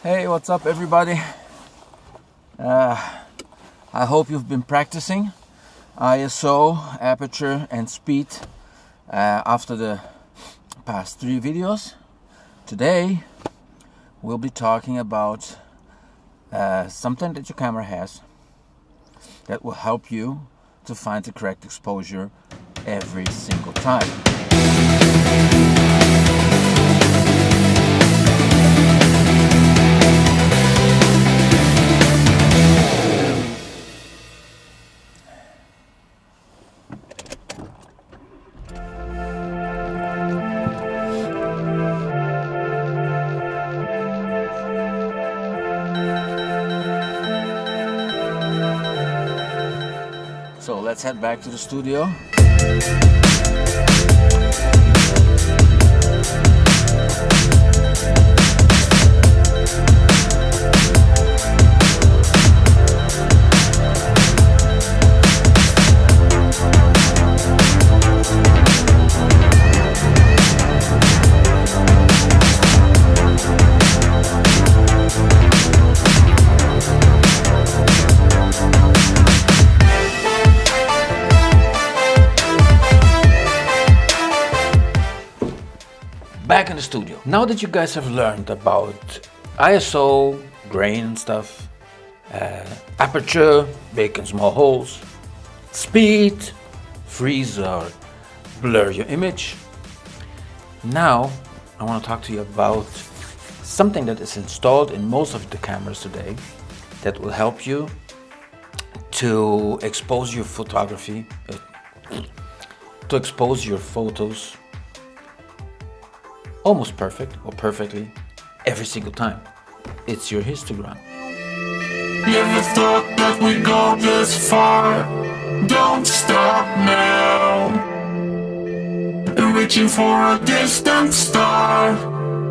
Hey, what's up everybody? I hope you've been practicing ISO, aperture and speed after the past 3 videos. Today we'll be talking about something that your camera has that will help you to find the correct exposure every single time. So let's head back to the studio. Back in the studio. Now that you guys have learned about ISO, grain and stuff, aperture, big and small holes, speed, freeze or blur your image, now I want to talk to you about something that is installed in most of the cameras today that will help you to expose your photography, to expose your photos almost perfect or perfectly every single time. It's your histogram. Never thought that we'd go this far. Don't stop now. Reaching for a distant star.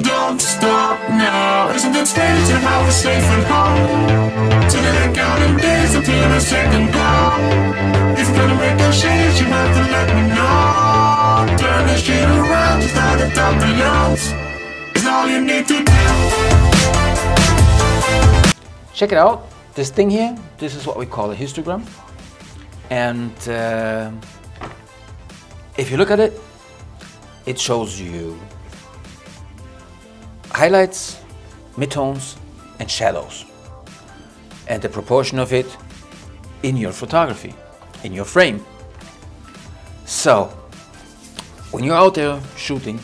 Don't stop now. Isn't it strange how we're safe and home? Today counting days until the second go. If you're gonna make a change, you have to let me know. Turn this shit around, start at top of yours. It's all you need to do. Check it out. This thing here, this is what we call a histogram. And if you look at it, it shows you highlights, midtones and shadows and the proportion of it in your photography, in your frame. So when you're out there shooting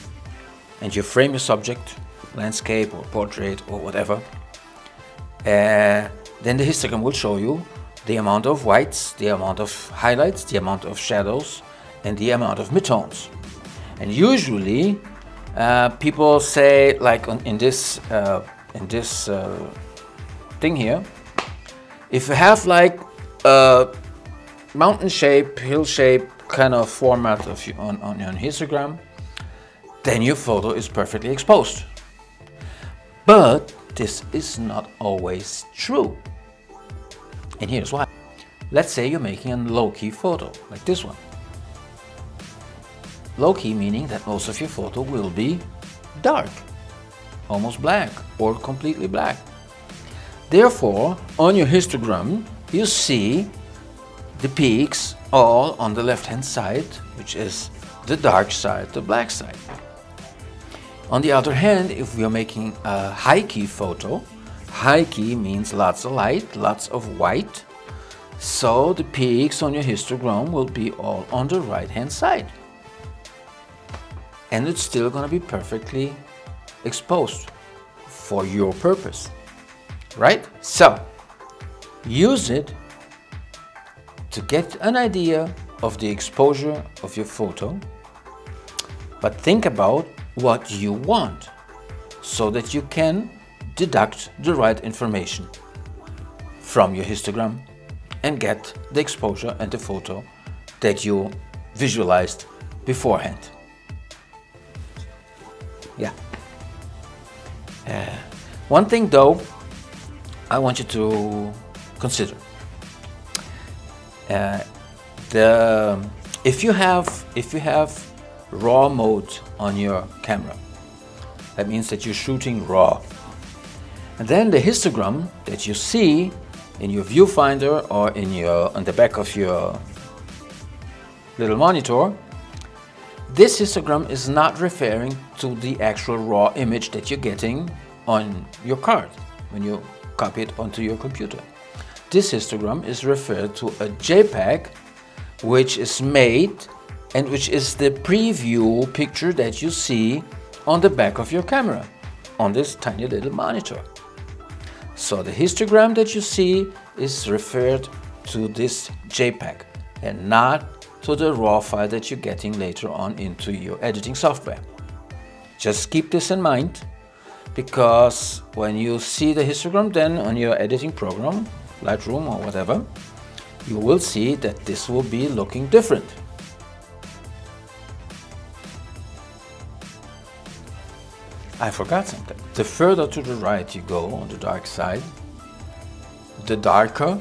and you frame your subject, landscape or portrait or whatever, then the histogram will show you the amount of whites, the amount of highlights, the amount of shadows and the amount of midtones. And usually people say, like in this thing here, if you have like a mountain shape, hill shape kind of format of on your histogram, then your photo is perfectly exposed. But this is not always true. And here's why. Let's say you're making a low-key photo, like this one. Low-key meaning that most of your photo will be dark, almost black or completely black. Therefore, on your histogram, you see the peaks all on the left-hand side, which is the dark side, the black side. On the other hand, if we are making a high-key photo, high-key means lots of light, lots of white, so the peaks on your histogram will be all on the right-hand side. And it's still going to be perfectly exposed for your purpose, right? So use it to get an idea of the exposure of your photo, but think about what you want so that you can deduct the right information from your histogram and get the exposure and the photo that you visualized beforehand. Yeah. One thing though, I want you to consider. If you have raw mode on your camera, that means that you're shooting raw. And then the histogram that you see in your viewfinder or on the back of your little monitor, this histogram is not referring to the actual raw image that you're getting on your card when you copy it onto your computer. This histogram is referred to a JPEG, which is made and which is the preview picture that you see on the back of your camera on this tiny little monitor. So the histogram that you see is referred to this JPEG and not to the raw file that you're getting later on into your editing software. Just keep this in mind, because when you see the histogram then on your editing program, Lightroom or whatever, you will see that this will be looking different. I forgot something. The further to the right you go on the dark side, the darker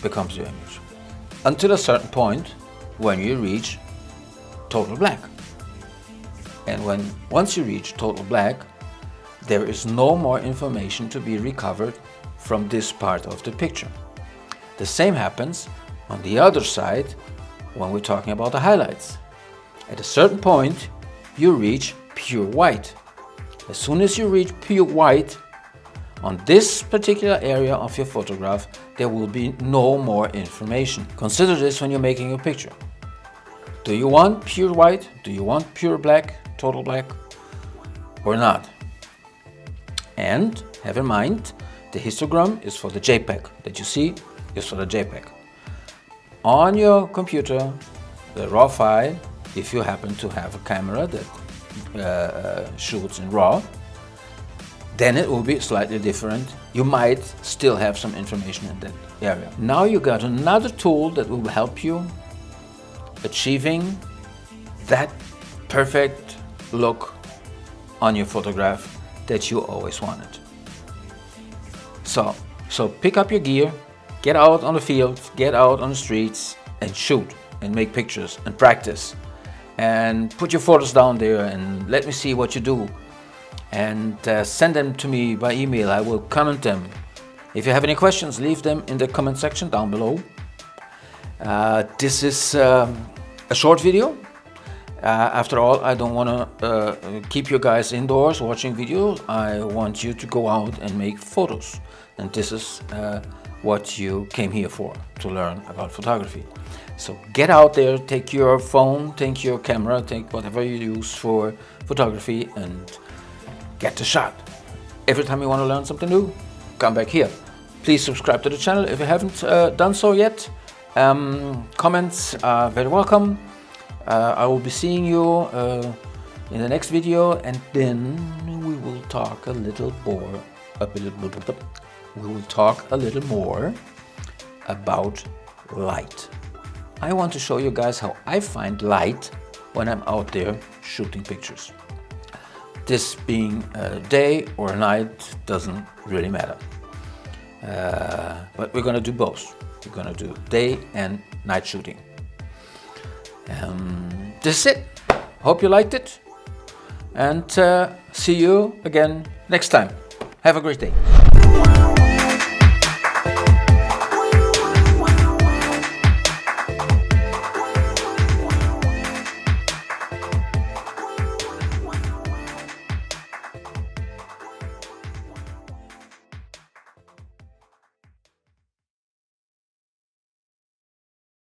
becomes your image. Until a certain point when you reach total black. And once you reach total black, there is no more information to be recovered from this part of the picture. The same happens on the other side when we're talking about the highlights. At a certain point, you reach pure white. As soon as you reach pure white, on this particular area of your photograph, there will be no more information. Consider this when you're making a picture. Do you want pure white? Do you want pure black, total black, or not? And have in mind, the histogram is for the JPEG. That you see is for the JPEG. On your computer, the raw file, if you happen to have a camera that shoots in RAW, then it will be slightly different. You might still have some information in that area. Now you got another tool that will help you achieving that perfect look on your photograph that you always wanted. So pick up your gear, get out on the field, get out on the streets and shoot and make pictures and practice. And put your photos down there and let me see what you do. And send them to me by email. I will comment them. If you have any questions, leave them in the comment section down below. This is a short video. After all, I don't want to keep you guys indoors watching videos. I want you to go out and make photos. And this is what you came here for, to learn about photography. So get out there, take your phone, take your camera, take whatever you use for photography and get the shot. Every time you want to learn something new, come back here. Please subscribe to the channel if you haven't done so yet. Comments are very welcome. I will be seeing you in the next video, and then we will talk a little more. We will talk a little more about light. I want to show you guys how I find light when I'm out there shooting pictures. This being a day or a night doesn't really matter. But we're gonna do both. We're gonna do day and night shooting. This is it. Hope you liked it. And see you again next time. Have a great day.